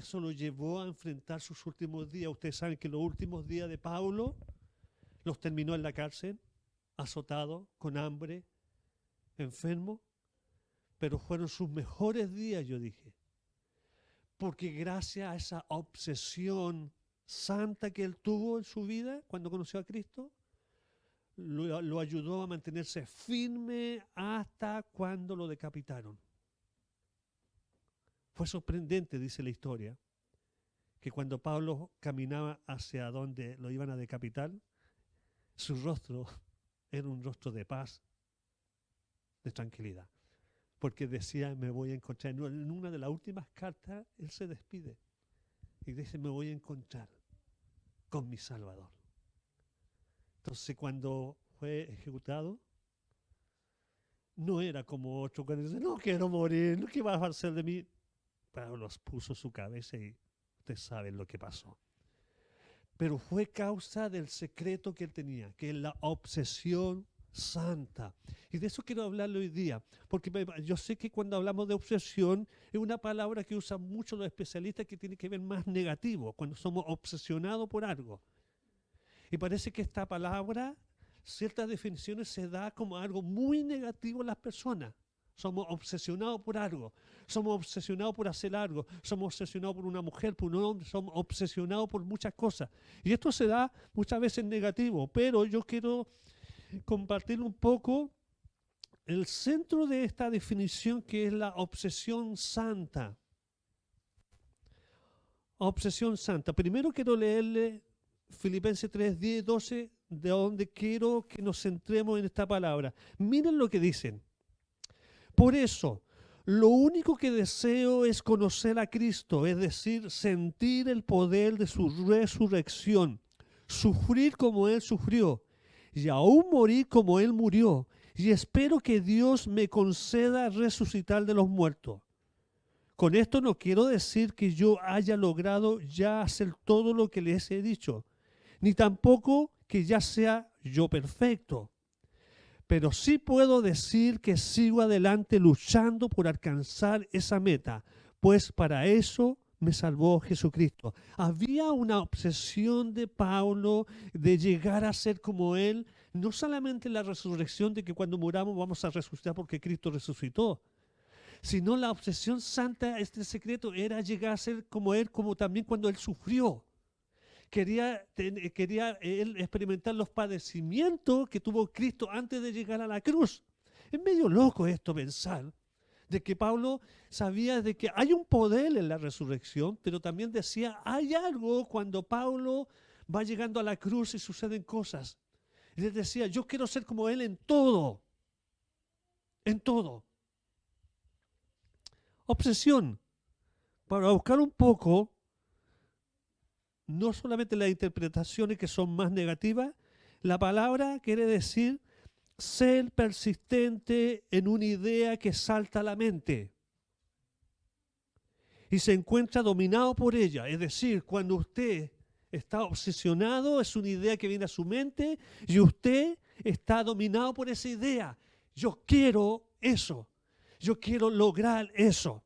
eso lo llevó a enfrentar sus últimos días. Ustedes saben que los últimos días de Pablo los terminó en la cárcel, azotado, con hambre, enfermo, pero fueron sus mejores días, yo dije, porque gracias a esa obsesión santa que él tuvo en su vida cuando conoció a Cristo, lo ayudó a mantenerse firme hasta cuando lo decapitaron. Fue sorprendente, dice la historia, que cuando Pablo caminaba hacia donde lo iban a decapitar, su rostro era un rostro de paz, de tranquilidad. Porque decía, me voy a encontrar. En una de las últimas cartas, él se despide y dice, me voy a encontrar con mi Salvador. Entonces, cuando fue ejecutado, no era como otro cuando dice, no quiero morir, ¿qué vas a hacer de mí? Pablo puso su cabeza y ustedes saben lo que pasó. Pero fue causa del secreto que él tenía, que es la obsesión santa. Y de eso quiero hablarle hoy día, porque yo sé que cuando hablamos de obsesión es una palabra que usan mucho los especialistas que tiene que ver más negativo, cuando somos obsesionados por algo. Y parece que esta palabra, ciertas definiciones se da como algo muy negativo en las personas. Somos obsesionados por algo, somos obsesionados por hacer algo, somos obsesionados por una mujer, por un hombre, somos obsesionados por muchas cosas. Y esto se da muchas veces negativo, pero yo quiero compartir un poco el centro de esta definición que es la obsesión santa. Obsesión santa. Primero quiero leerle Filipenses 3, 10, 12, de donde quiero que nos centremos en esta palabra. Miren lo que dicen. Por eso, lo único que deseo es conocer a Cristo, es decir, sentir el poder de su resurrección, sufrir como Él sufrió y aún morir como Él murió. Y espero que Dios me conceda resucitar de los muertos. Con esto no quiero decir que yo haya logrado ya hacer todo lo que les he dicho, ni tampoco que ya sea yo perfecto. Pero sí puedo decir que sigo adelante luchando por alcanzar esa meta, pues para eso me salvó Jesucristo. Había una obsesión de Pablo de llegar a ser como Él, no solamente la resurrección de que cuando muramos vamos a resucitar porque Cristo resucitó, sino la obsesión santa, este secreto, era llegar a ser como Él, como también cuando Él sufrió. Quería él experimentar los padecimientos que tuvo Cristo antes de llegar a la cruz. Es medio loco esto pensar, de que Pablo sabía de que hay un poder en la resurrección, pero también decía, hay algo cuando Pablo va llegando a la cruz y suceden cosas. Y él decía, yo quiero ser como Él en todo, en todo. Obsesión, para buscar un poco, no solamente las interpretaciones que son más negativas, la palabra quiere decir ser persistente en una idea que salta a la mente y se encuentra dominado por ella. Es decir, cuando usted está obsesionado, es una idea que viene a su mente y usted está dominado por esa idea. Yo quiero eso. Yo quiero lograr eso.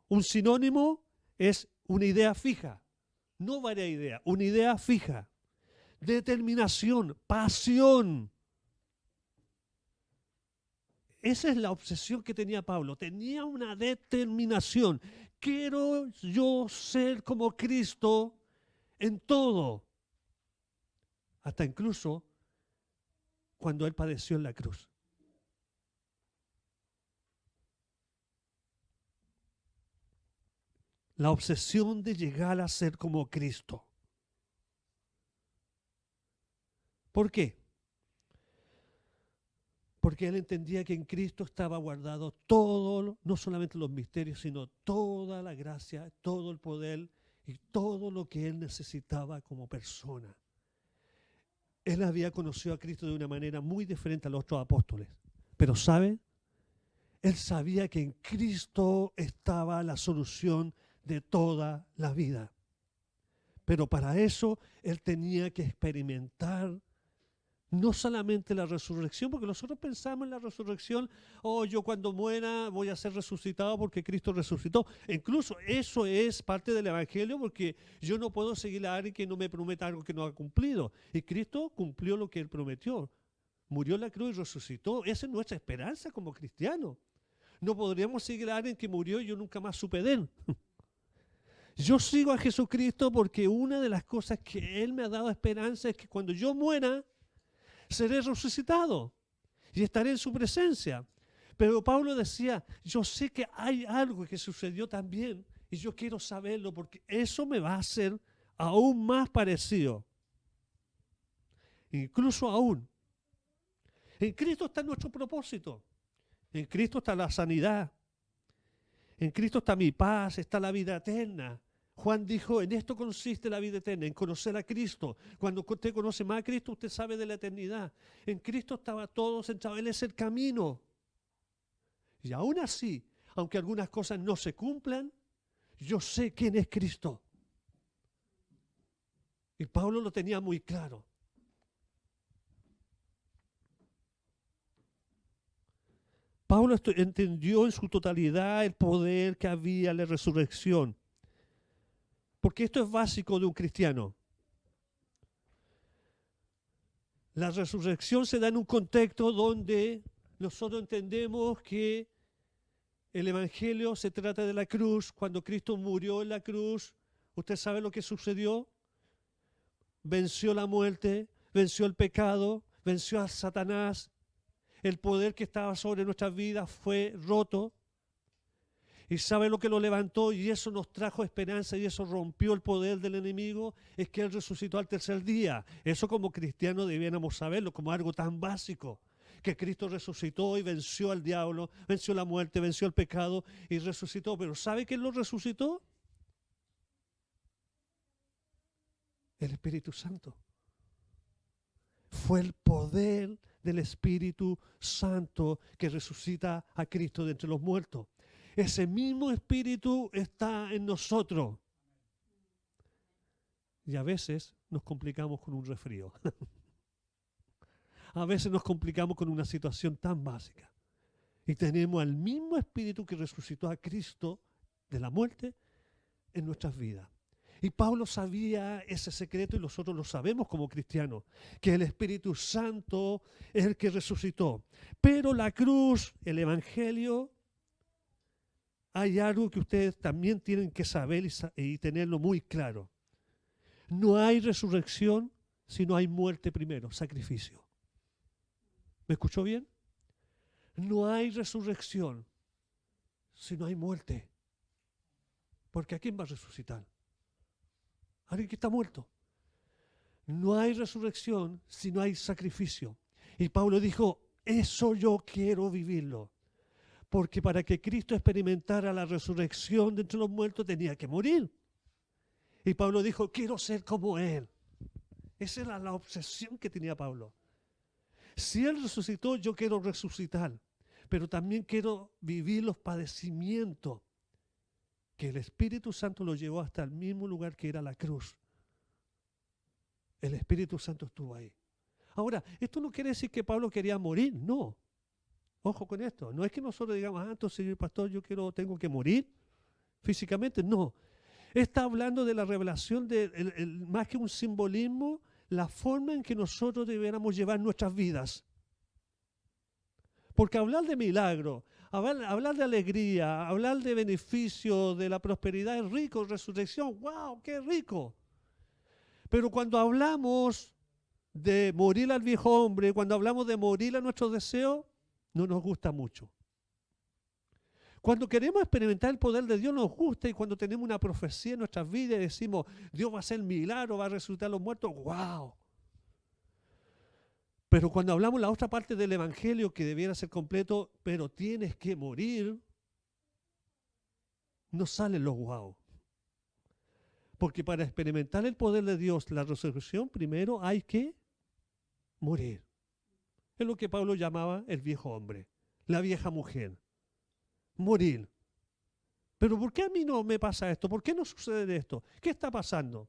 Un sinónimo es una idea fija. No varias ideas, una idea fija. Determinación, pasión. Esa es la obsesión que tenía Pablo. Tenía una determinación. Quiero yo ser como Cristo en todo. Hasta incluso cuando Él padeció en la cruz. La obsesión de llegar a ser como Cristo. ¿Por qué? Porque él entendía que en Cristo estaba guardado todo, no solamente los misterios, sino toda la gracia, todo el poder y todo lo que él necesitaba como persona. Él había conocido a Cristo de una manera muy diferente a los otros apóstoles. Pero ¿sabe? Él sabía que en Cristo estaba la solución de toda la vida. Pero para eso él tenía que experimentar No solamente la resurrección, porque nosotros pensamos en la resurrección, oh, yo cuando muera voy a ser resucitado porque Cristo resucitó. Incluso eso es parte del Evangelio, porque yo no puedo seguir a alguien que no me prometa algo que no ha cumplido. Y Cristo cumplió lo que Él prometió. Murió en la cruz y resucitó. Esa es nuestra esperanza como cristianos. No podríamos seguir a alguien que murió y yo nunca más supe de Él. Yo sigo a Jesucristo porque una de las cosas que Él me ha dado esperanza es que cuando yo muera, seré resucitado y estaré en su presencia. Pero Pablo decía, yo sé que hay algo que sucedió también y yo quiero saberlo porque eso me va a hacer aún más parecido. Incluso aún. En Cristo está nuestro propósito. En Cristo está la sanidad. En Cristo está mi paz, está la vida eterna. Juan dijo, en esto consiste la vida eterna, en conocer a Cristo. Cuando usted conoce más a Cristo, usted sabe de la eternidad. En Cristo estaba todo centrado, Él es el camino. Y aún así, aunque algunas cosas no se cumplan, yo sé quién es Cristo. Y Pablo lo tenía muy claro. Pablo entendió en su totalidad el poder que había en la resurrección. Porque esto es básico de un cristiano. La resurrección se da en un contexto donde nosotros entendemos que el Evangelio se trata de la cruz. Cuando Cristo murió en la cruz, ¿usted sabe lo que sucedió? Venció la muerte, venció el pecado, venció a Satanás. El poder que estaba sobre nuestras vidas fue roto. ¿Y sabe lo que lo levantó? Y eso nos trajo esperanza y eso rompió el poder del enemigo. Es que Él resucitó al tercer día. Eso como cristianos debiéramos saberlo como algo tan básico. Que Cristo resucitó y venció al diablo, venció la muerte, venció el pecado y resucitó. Pero ¿sabe quién lo resucitó? El Espíritu Santo. Fue el poder del Espíritu Santo que resucita a Cristo de entre los muertos. Ese mismo Espíritu está en nosotros. Y a veces nos complicamos con un resfrío. A veces nos complicamos con una situación tan básica. Y tenemos al mismo Espíritu que resucitó a Cristo de la muerte en nuestras vidas. Y Pablo sabía ese secreto y nosotros lo sabemos como cristianos, que el Espíritu Santo es el que resucitó. Pero la cruz, el Evangelio, hay algo que ustedes también tienen que saber y tenerlo muy claro. No hay resurrección si no hay muerte primero, sacrificio. ¿Me escuchó bien? No hay resurrección si no hay muerte. Porque ¿a quién va a resucitar? Alguien que está muerto. No hay resurrección si no hay sacrificio. Y Pablo dijo, eso yo quiero vivirlo. Porque para que Cristo experimentara la resurrección de entre los muertos tenía que morir. Y Pablo dijo, quiero ser como Él. Esa era la obsesión que tenía Pablo. Si Él resucitó, yo quiero resucitar. Pero también quiero vivir los padecimientos que el Espíritu Santo lo llevó hasta el mismo lugar que era la cruz. El Espíritu Santo estuvo ahí. Ahora, esto no quiere decir que Pablo quería morir, no. Ojo con esto, no es que nosotros digamos, entonces señor pastor, tengo que morir físicamente, no. Está hablando de la revelación, más que un simbolismo, la forma en que nosotros debiéramos llevar nuestras vidas. Porque hablar de milagro, hablar de alegría, hablar de beneficio, de la prosperidad es rico, resurrección, ¡wow! ¡Qué rico! Pero cuando hablamos de morir al viejo hombre, cuando hablamos de morir a nuestros deseos, no nos gusta mucho. Cuando queremos experimentar el poder de Dios nos gusta y cuando tenemos una profecía en nuestras vidas y decimos, Dios va a hacer milagro, va a resucitar a los muertos, ¡wow! Pero cuando hablamos la otra parte del Evangelio que debiera ser completo, pero tienes que morir, no salen los ¡wow! Porque para experimentar el poder de Dios, la resurrección, primero hay que morir. Es lo que Pablo llamaba el viejo hombre, la vieja mujer. Morir. Pero ¿por qué a mí no me pasa esto? ¿Por qué no sucede esto? ¿Qué está pasando?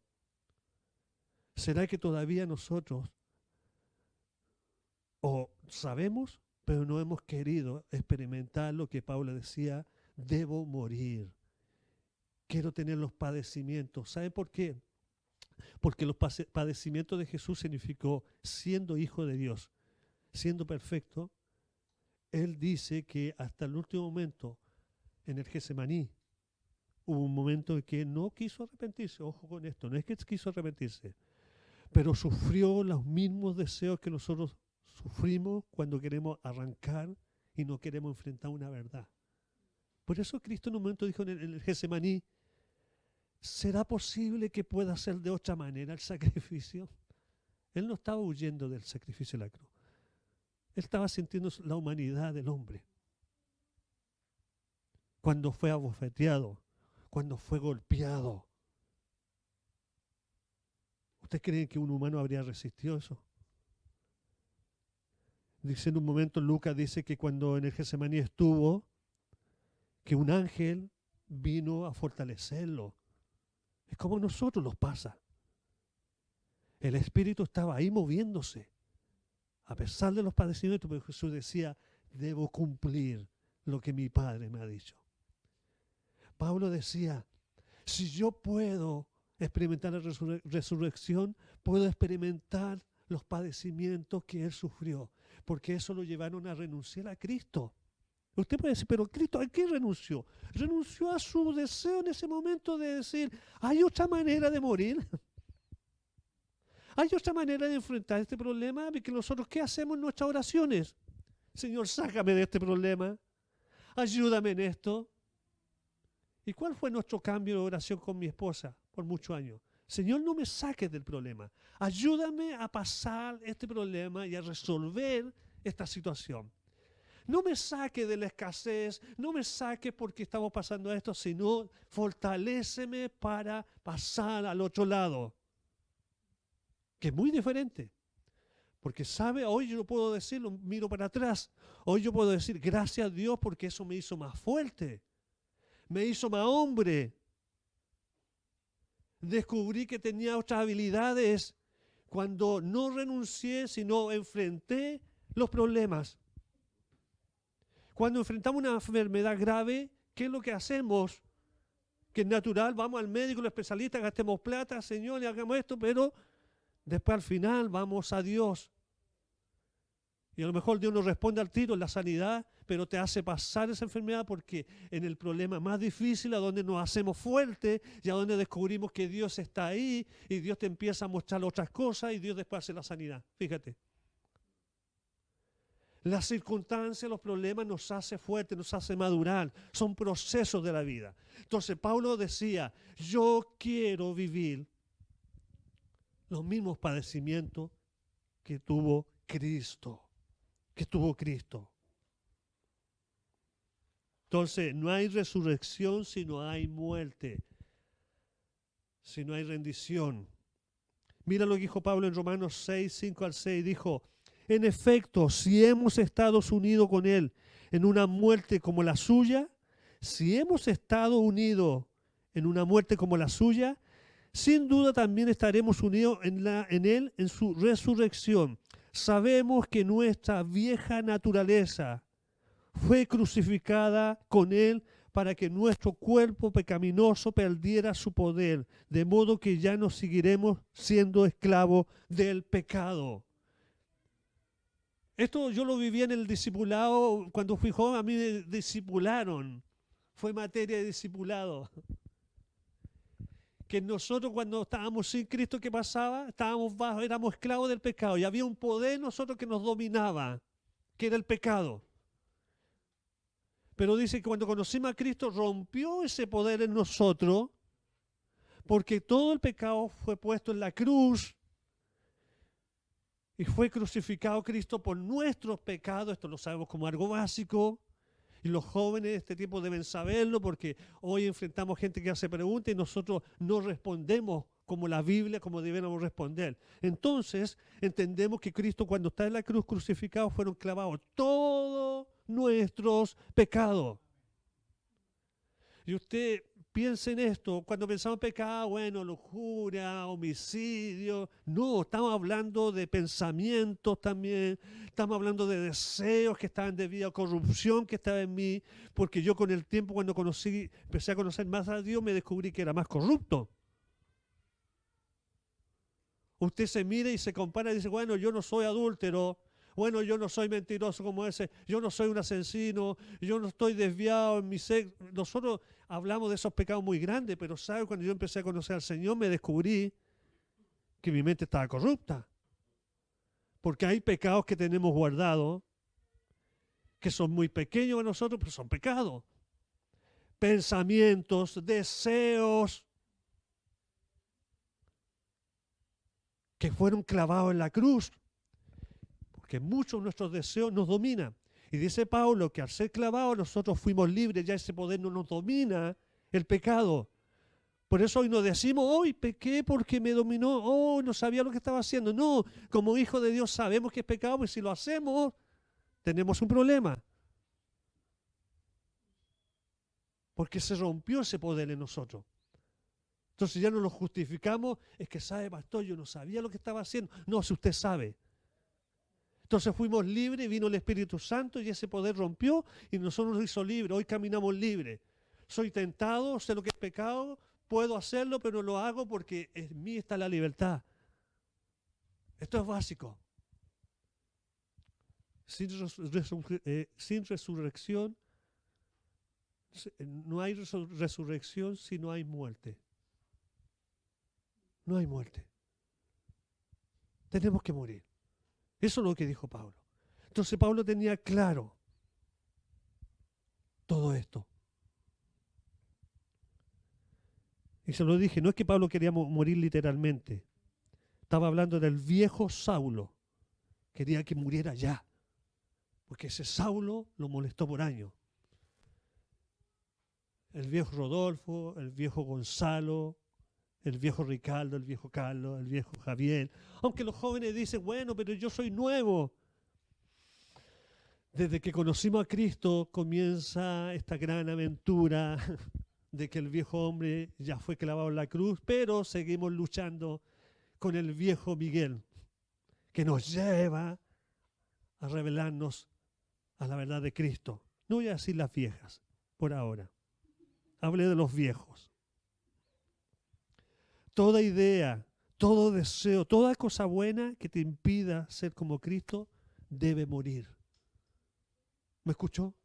¿Será que todavía nosotros O sabemos, pero no hemos querido experimentar lo que Pablo decía, debo morir. Quiero tener los padecimientos. ¿Sabe por qué? Porque los padecimientos de Jesús significó siendo hijo de Dios, siendo perfecto. Él dice que hasta el último momento, en el Getsemaní, hubo un momento en que no quiso arrepentirse. Ojo con esto, no es que quiso arrepentirse, pero sufrió los mismos deseos que nosotros sufrimos cuando queremos arrancar y no queremos enfrentar una verdad. Por eso Cristo en un momento dijo en el Getsemaní, ¿será posible que pueda ser de otra manera el sacrificio? Él no estaba huyendo del sacrificio de la cruz. Él estaba sintiendo la humanidad del hombre. Cuando fue abofeteado, cuando fue golpeado. ¿Ustedes creen que un humano habría resistido eso? Dice en un momento, Lucas dice que cuando en el Getsemaní estuvo, que un ángel vino a fortalecerlo. Es como a nosotros nos pasa. El Espíritu estaba ahí moviéndose. A pesar de los padecimientos, pero Jesús decía, debo cumplir lo que mi Padre me ha dicho. Pablo decía, si yo puedo experimentar la resurrección, puedo experimentar los padecimientos que Él sufrió, porque eso lo llevaron a renunciar a Cristo. Usted puede decir, pero Cristo, ¿a qué renunció? Renunció a su deseo en ese momento de decir, ¿hay otra manera de morir? ¿Hay otra manera de enfrentar este problema? Porque nosotros, ¿qué hacemos en nuestras oraciones? Señor, sácame de este problema. Ayúdame en esto. ¿Y cuál fue nuestro cambio de oración con mi esposa por muchos años? Señor, no me saques del problema. Ayúdame a pasar este problema y a resolver esta situación. No me saque de la escasez, no me saque porque estamos pasando esto, sino fortaléceme para pasar al otro lado. Que es muy diferente. Porque sabe, hoy yo puedo decirlo, miro para atrás. Hoy yo puedo decir, gracias a Dios porque eso me hizo más fuerte. Me hizo más hombre. Descubrí que tenía otras habilidades cuando no renuncié, sino enfrenté los problemas. Cuando enfrentamos una enfermedad grave, ¿qué es lo que hacemos? Que es natural, vamos al médico, al especialista, gastemos plata, Señor, y hagamos esto, pero después al final vamos a Dios. Y a lo mejor Dios nos responde al tiro en la sanidad, pero te hace pasar esa enfermedad porque en el problema más difícil, a donde nos hacemos fuertes y a donde descubrimos que Dios está ahí y Dios te empieza a mostrar otras cosas y Dios después hace la sanidad. Fíjate. Las circunstancias, los problemas nos hace fuertes, nos hace madurar. Son procesos de la vida. Entonces Pablo decía, yo quiero vivir los mismos padecimientos que tuvo Cristo. Entonces, no hay resurrección si no hay muerte, si no hay rendición. Mira lo que dijo Pablo en Romanos 6, 5 al 6. Dijo, en efecto, si hemos estado unidos con Él en una muerte como la suya, si hemos estado unidos en una muerte como la suya, sin duda también estaremos unidos en Él en su resurrección. Sabemos que nuestra vieja naturaleza fue crucificada con Él para que nuestro cuerpo pecaminoso perdiera su poder, de modo que ya no seguiremos siendo esclavos del pecado. Esto yo lo viví en el discipulado, cuando fui joven a mí me discipularon, fue materia de discipulado. Que nosotros cuando estábamos sin Cristo, ¿qué pasaba? Estábamos bajos, éramos esclavos del pecado y había un poder en nosotros que nos dominaba, que era el pecado. Pero dice que cuando conocimos a Cristo rompió ese poder en nosotros porque todo el pecado fue puesto en la cruz y fue crucificado Cristo por nuestros pecados. Esto lo sabemos como algo básico. Y los jóvenes de este tiempo deben saberlo porque hoy enfrentamos gente que hace preguntas y nosotros no respondemos como la Biblia, como debiéramos responder. Entonces, entendemos que Cristo cuando está en la cruz crucificado fueron clavados todos nuestros pecados. Y usted piensen esto, cuando pensamos en pecado, bueno, lujuria, homicidio, no, estamos hablando de pensamientos también, estamos hablando de deseos que estaban debido a corrupción que estaba en mí, porque yo con el tiempo cuando empecé a conocer más a Dios, me descubrí que era más corrupto. Usted se mira y se compara y dice, bueno, yo no soy adúltero, bueno, yo no soy mentiroso como ese, yo no soy un asesino, yo no estoy desviado en mi sexo. Nosotros hablamos de esos pecados muy grandes, pero ¿sabe? Cuando yo empecé a conocer al Señor me descubrí que mi mente estaba corrupta. Porque hay pecados que tenemos guardados, que son muy pequeños para nosotros, pero son pecados. Pensamientos, deseos, que fueron clavados en la cruz. Porque muchos de nuestros deseos nos dominan. Y dice Pablo que al ser clavados nosotros fuimos libres, ya ese poder no nos domina el pecado. Por eso hoy no decimos, hoy pequé porque me dominó, hoy no sabía lo que estaba haciendo. No, como hijos de Dios sabemos que es pecado y si lo hacemos, tenemos un problema. Porque se rompió ese poder en nosotros. Entonces ya no lo justificamos, es que sabe, pastor, yo no sabía lo que estaba haciendo. No, si usted sabe. Entonces fuimos libres, vino el Espíritu Santo y ese poder rompió y nosotros nos hizo libres. Hoy caminamos libres. Soy tentado, sé lo que es pecado, puedo hacerlo, pero no lo hago porque en mí está la libertad. Esto es básico. Sin resurrección, no hay resurrección si no hay muerte. No hay muerte. Tenemos que morir. Eso es lo que dijo Pablo. Entonces Pablo tenía claro todo esto. Y se lo dije, no es que Pablo quería morir literalmente. Estaba hablando del viejo Saulo. Quería que muriera ya. Porque ese Saulo lo molestó por años. El viejo Rodolfo, el viejo Gonzalo, el viejo Ricardo, el viejo Carlos, el viejo Javier. Aunque los jóvenes dicen, bueno, pero yo soy nuevo. Desde que conocimos a Cristo comienza esta gran aventura de que el viejo hombre ya fue clavado en la cruz, pero seguimos luchando con el viejo Miguel, que nos lleva a revelarnos a la verdad de Cristo. No voy a decir las viejas, por ahora. Hablé de los viejos. Toda idea, todo deseo, toda cosa buena que te impida ser como Cristo debe morir. ¿Me escuchó?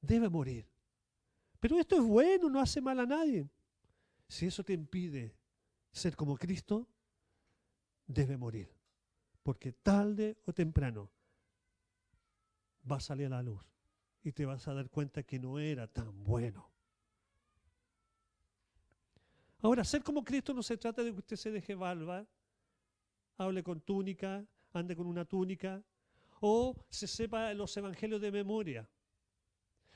Debe morir. Pero esto es bueno, no hace mal a nadie. Si eso te impide ser como Cristo, debe morir. Porque tarde o temprano va a salir a la luz y te vas a dar cuenta que no era tan bueno. Ahora, ser como Cristo no se trata de que usted se deje barba, hable con túnica, ande con una túnica, o se sepa los evangelios de memoria.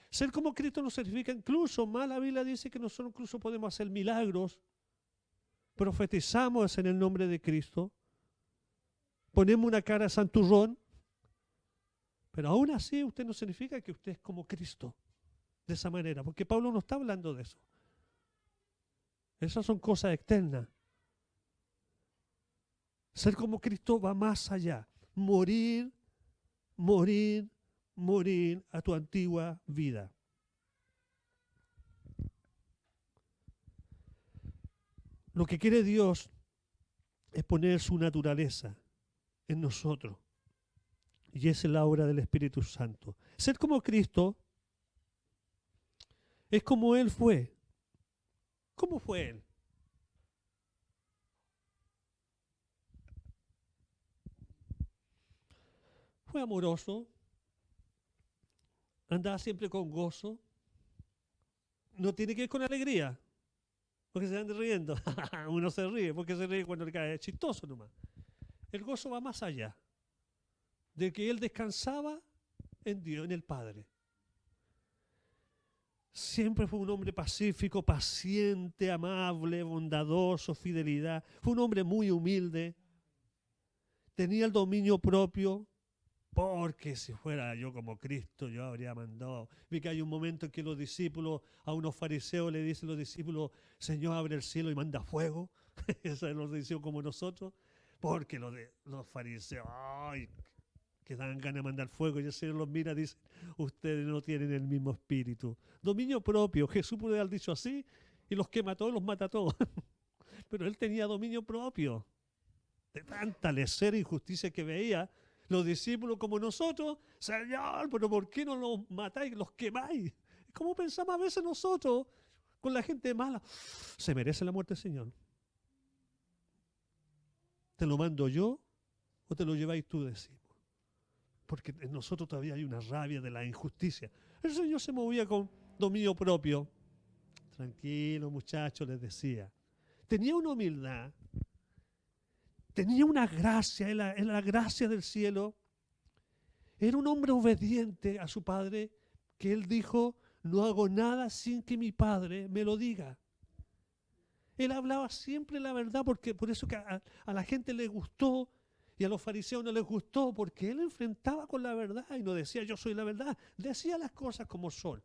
Ser como Cristo no significa incluso, más la Biblia dice que nosotros incluso podemos hacer milagros, profetizamos en el nombre de Cristo, ponemos una cara de santurrón, pero aún así usted no significa que usted es como Cristo, de esa manera, porque Pablo no está hablando de eso. Esas son cosas externas. Ser como Cristo va más allá. Morir, morir, morir a tu antigua vida. Lo que quiere Dios es poner su naturaleza en nosotros. Y esa es la obra del Espíritu Santo. Ser como Cristo es como Él fue. ¿Cómo fue Él? Fue amoroso, andaba siempre con gozo, no tiene que ver con alegría, porque se anda riendo. Uno se ríe, porque se ríe cuando le cae, es chistoso nomás. El gozo va más allá, de que Él descansaba en Dios, en el Padre. Siempre fue un hombre pacífico, paciente, amable, bondadoso, fidelidad. Fue un hombre muy humilde. Tenía el dominio propio. Porque si fuera yo como Cristo, yo habría mandado. Vi que hay un momento en que los discípulos, a unos fariseos le dicen los discípulos, Señor, abre el cielo y manda fuego. Eso los discípulos como nosotros. Porque los fariseos, ay, que dan ganas de mandar fuego. Y el Señor los mira y dice, ustedes no tienen el mismo espíritu. Dominio propio. Jesús puede haber dicho así y los quema a todos, los mata a todos. Pero él tenía dominio propio. De tanta lecera e injusticia que veía, los discípulos como nosotros, Señor, pero ¿por qué no los matáis, los quemáis? ¿Cómo pensamos a veces nosotros con la gente mala? ¿Se merece la muerte, Señor? ¿Te lo mando yo o te lo lleváis tú, decimos? Porque en nosotros todavía hay una rabia de la injusticia. El Señor se movía con dominio propio. Tranquilo, muchachos, les decía. Tenía una humildad. Tenía una gracia, en la gracia del cielo. Era un hombre obediente a su padre, que él dijo, no hago nada sin que mi padre me lo diga. Él hablaba siempre la verdad, porque por eso que a la gente le gustó y a los fariseos no les gustó, porque él enfrentaba con la verdad y no decía yo soy la verdad, decía las cosas como son,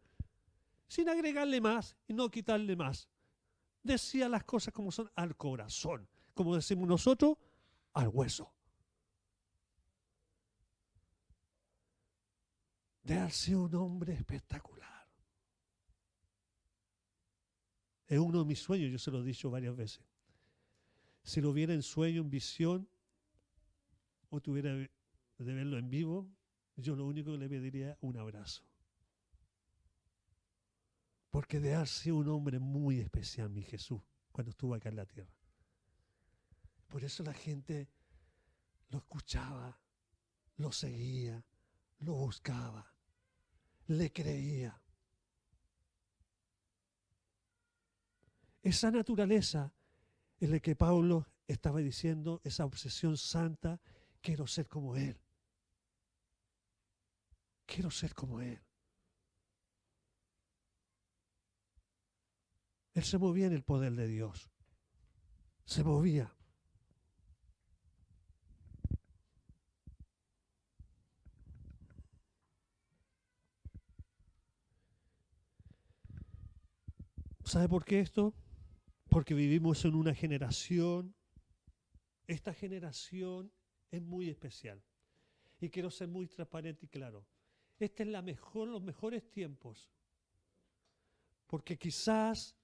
sin agregarle más y no quitarle más. Decía las cosas como son al corazón, como decimos nosotros, al hueso. De haber sido un hombre espectacular. Es uno de mis sueños, yo se lo he dicho varias veces. Si lo viera en sueño, en visión, o tuviera de verlo en vivo, yo lo único que le pediría es un abrazo. Porque de haber sido un hombre muy especial, mi Jesús, cuando estuvo acá en la tierra. Por eso la gente lo escuchaba, lo seguía, lo buscaba, le creía. Esa naturaleza en la que Pablo estaba diciendo, esa obsesión santa, quiero ser como Él. Quiero ser como Él. Él se movía en el poder de Dios. Se movía. ¿Sabe por qué esto? Porque vivimos en una generación. Esta generación es muy especial. Y quiero ser muy transparente y claro. Esta es los mejores tiempos. Porque quizás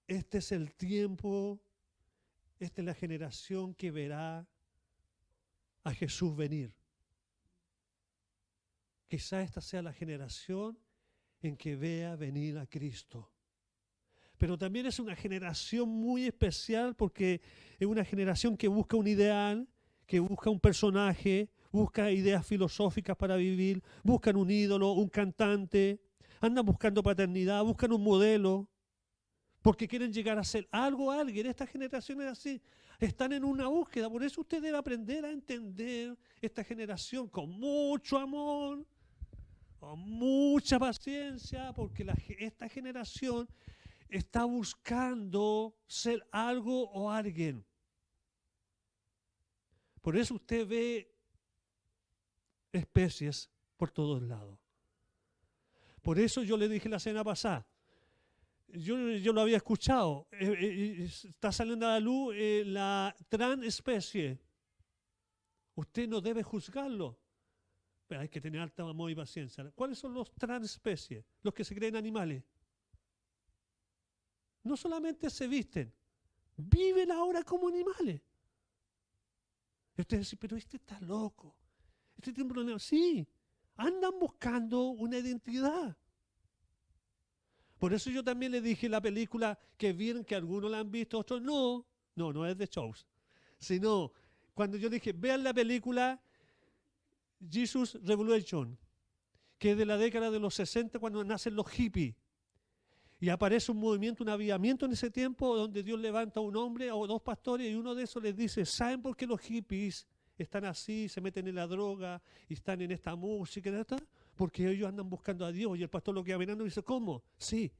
este es el tiempo, esta es la generación que verá a Jesús venir. Quizás esta sea la generación en que vea venir a Cristo. Pero también es una generación muy especial porque es una generación que busca un ideal, que busca un personaje, busca ideas filosóficas para vivir, buscan un ídolo, un cantante, andan buscando paternidad, buscan un modelo, porque quieren llegar a ser algo, alguien. Esta generación es así, están en una búsqueda. Por eso usted debe aprender a entender esta generación con mucho amor, con mucha paciencia, porque esta generación está buscando ser algo o alguien. Por eso usted ve especies por todos lados. Por eso yo le dije la semana pasada, yo lo había escuchado, está saliendo a la luz la transespecie. Usted no debe juzgarlo, pero hay que tener alta amor y paciencia. ¿Cuáles son los transespecies? Los que se creen animales. No solamente se visten, viven ahora como animales. Y usted dice, pero este está loco, este tiene un problema. Sí, andan buscando una identidad. Por eso yo también le dije la película que vieron, que algunos la han visto, otros no. No es de shows. Sino, cuando yo dije, vean la película Jesus Revolution, que es de la década de los 60, cuando nacen los hippies. Y aparece un movimiento, un avivamiento en ese tiempo donde Dios levanta a un hombre o dos pastores y uno de esos les dice, ¿saben por qué los hippies están así, se meten en la droga y están en esta música? Porque ellos andan buscando a Dios. Y el pastor lo queda mirando y dice, ¿cómo? Sí,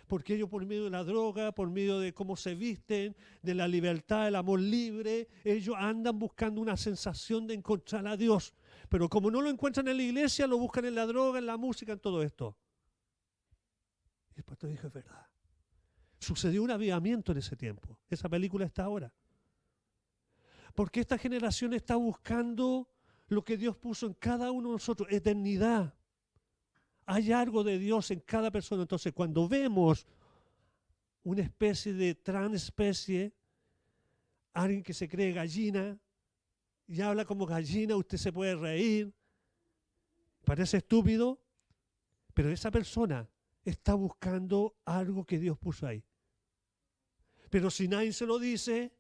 porque ellos por medio de la droga, por medio de cómo se visten, de la libertad, el amor libre, ellos andan buscando una sensación de encontrar a Dios. Pero como no lo encuentran en la iglesia, lo buscan en la droga, en la música, en todo esto. Y el pastor dijo, es verdad. Sucedió un avivamiento en ese tiempo. Esa película está ahora. Porque esta generación está buscando lo que Dios puso en cada uno de nosotros, eternidad. Hay algo de Dios en cada persona. Entonces, cuando vemos una especie de transespecie, alguien que se cree gallina y habla como gallina, usted se puede reír, parece estúpido, pero esa persona está buscando algo que Dios puso ahí. Pero si nadie se lo dice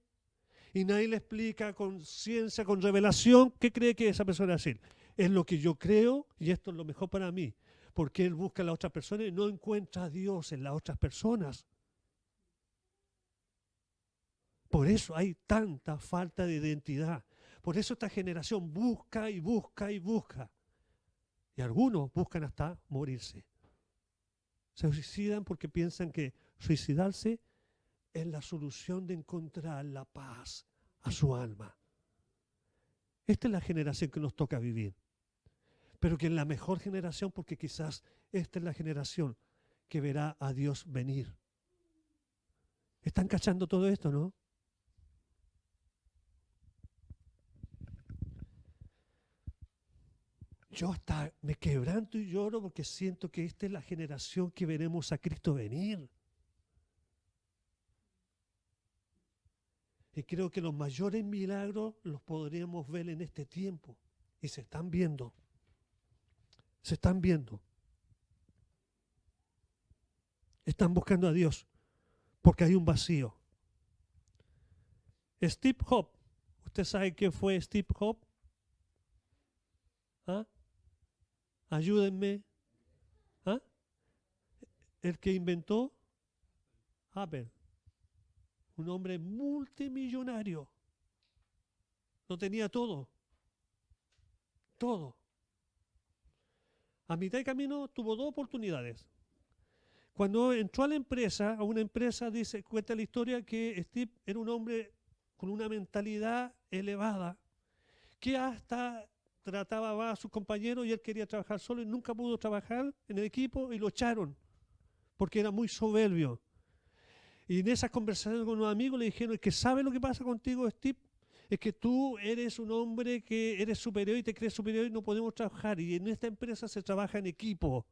y nadie le explica con ciencia, con revelación, ¿qué cree que esa persona va a decir? Es lo que yo creo y esto es lo mejor para mí. Porque él busca a la otra persona y no encuentra a Dios en las otras personas. Por eso hay tanta falta de identidad. Por eso esta generación busca y busca y busca. Y algunos buscan hasta morirse. Se suicidan porque piensan que suicidarse es la solución de encontrar la paz a su alma. Esta es la generación que nos toca vivir. Pero que es la mejor generación porque quizás esta es la generación que verá a Dios venir. ¿Están cachando todo esto, no? Yo hasta me quebranto y lloro porque siento que esta es la generación que veremos a Cristo venir. Y creo que los mayores milagros los podríamos ver en este tiempo. Y se están viendo. Se están viendo. Están buscando a Dios porque hay un vacío. Steve Jobs. ¿Usted sabe qué fue Steve Jobs? ¿Ah? Ayúdenme. ¿Ah? El que inventó Apple. Un hombre multimillonario. Lo tenía todo. Todo. A mitad de camino tuvo dos oportunidades. Cuando entró a la empresa, a una empresa, cuenta la historia que Steve era un hombre con una mentalidad elevada, que hasta trataba a sus compañeros y él quería trabajar solo y nunca pudo trabajar en el equipo y lo echaron porque era muy soberbio. Y en esas conversaciones con unos amigos le dijeron, es que ¿sabe lo que pasa contigo, Steve? Es que tú eres un hombre que eres superior y te crees superior y no podemos trabajar. Y en esta empresa se trabaja en equipo.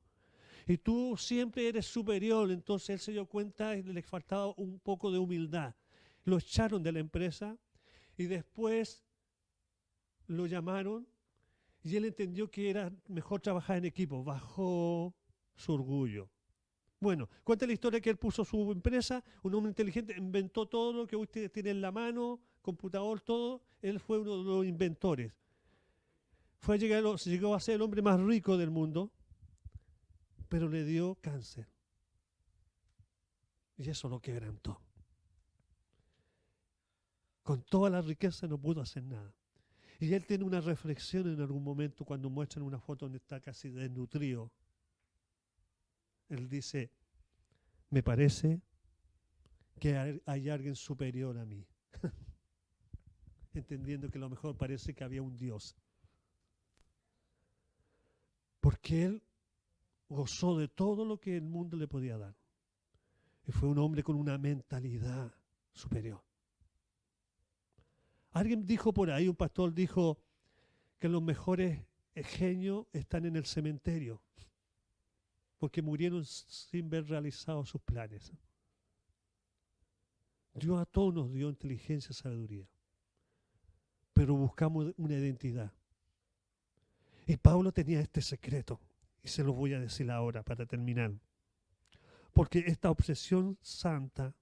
Y tú siempre eres superior. Entonces él se dio cuenta y le faltaba un poco de humildad. Lo echaron de la empresa y después lo llamaron y él entendió que era mejor trabajar en equipo. Bajó su orgullo. Bueno, cuenta la historia que él puso su empresa, un hombre inteligente, inventó todo lo que usted tiene en la mano, computador, todo. Él fue uno de los inventores. Llegó a ser el hombre más rico del mundo, pero le dio cáncer. Y eso lo quebrantó. Con toda la riqueza no pudo hacer nada. Y él tiene una reflexión en algún momento cuando muestran una foto donde está casi desnutrido. Él dice, me parece que hay alguien superior a mí. Entendiendo que a lo mejor parece que había un Dios. Porque él gozó de todo lo que el mundo le podía dar. Y fue un hombre con una mentalidad superior. Alguien dijo por ahí, un pastor dijo que los mejores genios están en el cementerio, porque murieron sin ver realizados sus planes. Dios a todos nos dio inteligencia y sabiduría, pero buscamos una identidad. Y Pablo tenía este secreto, y se lo voy a decir ahora para terminar. Porque esta obsesión santa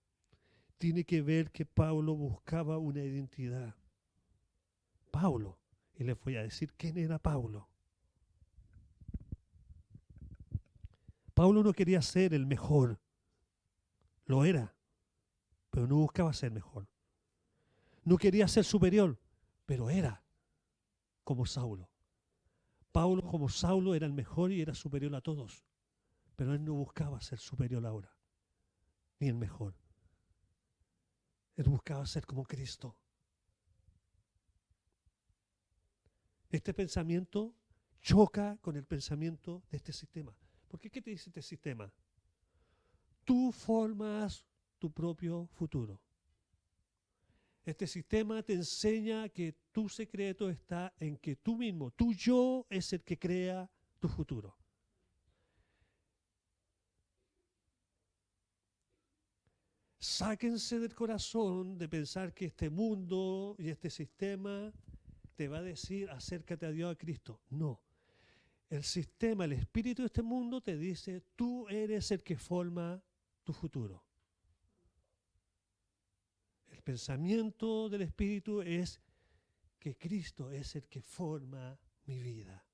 tiene que ver que Pablo buscaba una identidad. Pablo, y les voy a decir quién era Pablo. Pablo no quería ser el mejor, lo era, pero no buscaba ser mejor. No quería ser superior, pero era como Saulo. Pablo como Saulo era el mejor y era superior a todos, pero él no buscaba ser superior ahora, ni el mejor. Él buscaba ser como Cristo. Este pensamiento choca con el pensamiento de este sistema. ¿Por qué? ¿Qué te dice este sistema? Tú formas tu propio futuro. Este sistema te enseña que tu secreto está en que tú mismo, tu yo, es el que crea tu futuro. Sáquense del corazón de pensar que este mundo y este sistema te va a decir acércate a Dios, a Cristo. No. El sistema, el espíritu de este mundo te dice tú eres el que forma tu futuro. El pensamiento del espíritu es que Cristo es el que forma mi vida.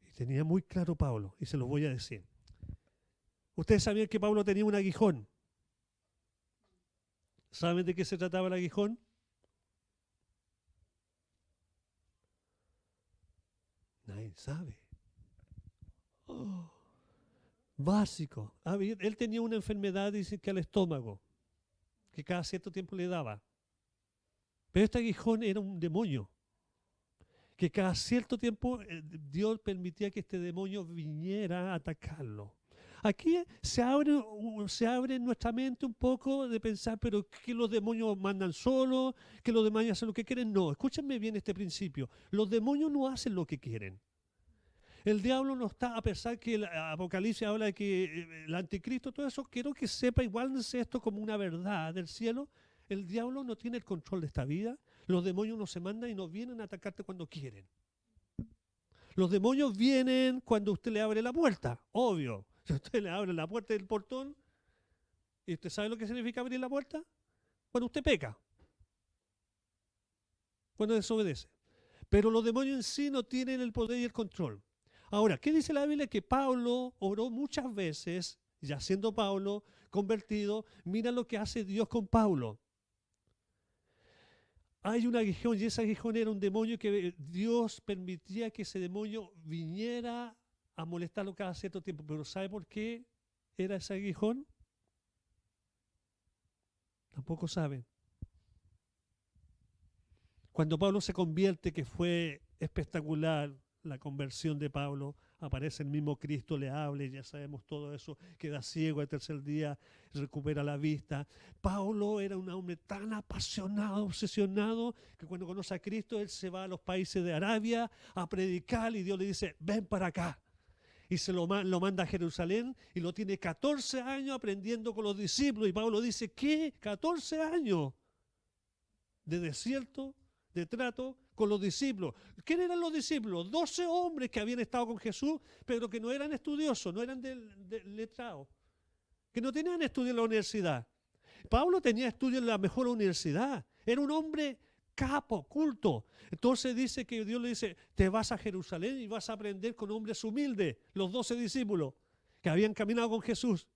Y tenía muy claro Pablo, y se lo voy a decir. Ustedes sabían que Pablo tenía un aguijón. ¿Saben de qué se trataba el aguijón? Nadie sabe. Oh, básico. Él tenía una enfermedad, dicen que al estómago, que cada cierto tiempo le daba. Pero este aguijón era un demonio, que cada cierto tiempo Dios permitía que este demonio viniera a atacarlo. Aquí se abre en nuestra mente un poco de pensar, pero que los demonios mandan solos, que los demonios hacen lo que quieren. No, escúchenme bien este principio. Los demonios no hacen lo que quieren. El diablo no está, a pesar que el Apocalipsis habla de que el anticristo, todo eso, quiero que sepa, igual esto como una verdad del cielo. El diablo no tiene el control de esta vida. Los demonios no se mandan y no vienen a atacarte cuando quieren. Los demonios vienen cuando usted le abre la puerta, obvio. Si usted le abre la puerta del portón, ¿y usted sabe lo que significa abrir la puerta? Cuando usted peca, cuando desobedece. Pero los demonios en sí no tienen el poder y el control. Ahora, ¿qué dice la Biblia? Que Pablo oró muchas veces, ya siendo Pablo convertido, mira lo que hace Dios con Pablo. Hay un aguijón y ese aguijón era un demonio que Dios permitía que ese demonio viniera a molestarlo cada cierto tiempo. Pero ¿sabe por qué era ese aguijón? Tampoco saben. Cuando Pablo se convierte, que fue espectacular la conversión de Pablo, aparece el mismo Cristo, le habla, y ya sabemos todo eso, queda ciego al tercer día, recupera la vista. Pablo era un hombre tan apasionado, obsesionado, que cuando conoce a Cristo, él se va a los países de Arabia a predicar y Dios le dice, ven para acá. Y lo manda a Jerusalén y lo tiene 14 años aprendiendo con los discípulos. Y Pablo dice, ¿qué? 14 años de desierto, de trato con los discípulos. ¿Quién eran los discípulos? 12 hombres que habían estado con Jesús, pero que no eran estudiosos, no eran letrados, que no tenían estudio en la universidad. Pablo tenía estudio en la mejor universidad. Era un hombre capo, culto. Entonces dice que Dios le dice, te vas a Jerusalén y vas a aprender con hombres humildes, los 12 discípulos que habían caminado con Jesús.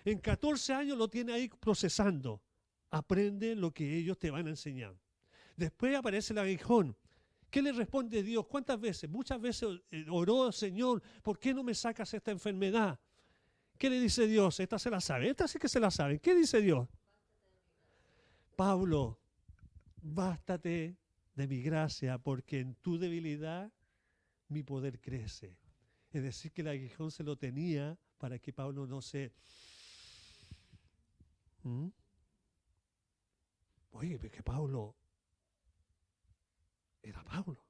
En 14 años lo tiene ahí procesando. Aprende lo que ellos te van a enseñar. Después aparece el aguijón. ¿Qué le responde Dios? ¿Cuántas veces? Muchas veces oró, Señor, ¿por qué no me sacas esta enfermedad? ¿Qué le dice Dios? Esta se la sabe. Esta sí que se la sabe. ¿Qué dice Dios? Pablo, bástate de mi gracia, porque en tu debilidad mi poder crece. Es decir, que el aguijón se lo tenía para que Pablo no se... Oye, pero que Pablo era Pablo.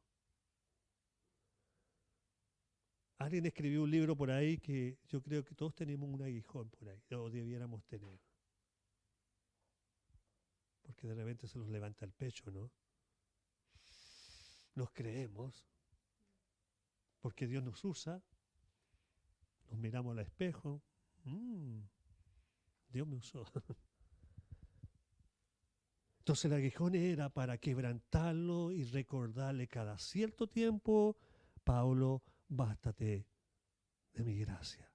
Alguien escribió un libro por ahí que yo creo que todos tenemos un aguijón por ahí, o debiéramos tener. Porque de repente se nos levanta el pecho, ¿no? Nos creemos, porque Dios nos usa, nos miramos al espejo, Dios me usó. Entonces el aguijón era para quebrantarlo y recordarle cada cierto tiempo, Pablo, bástate de mi gracia.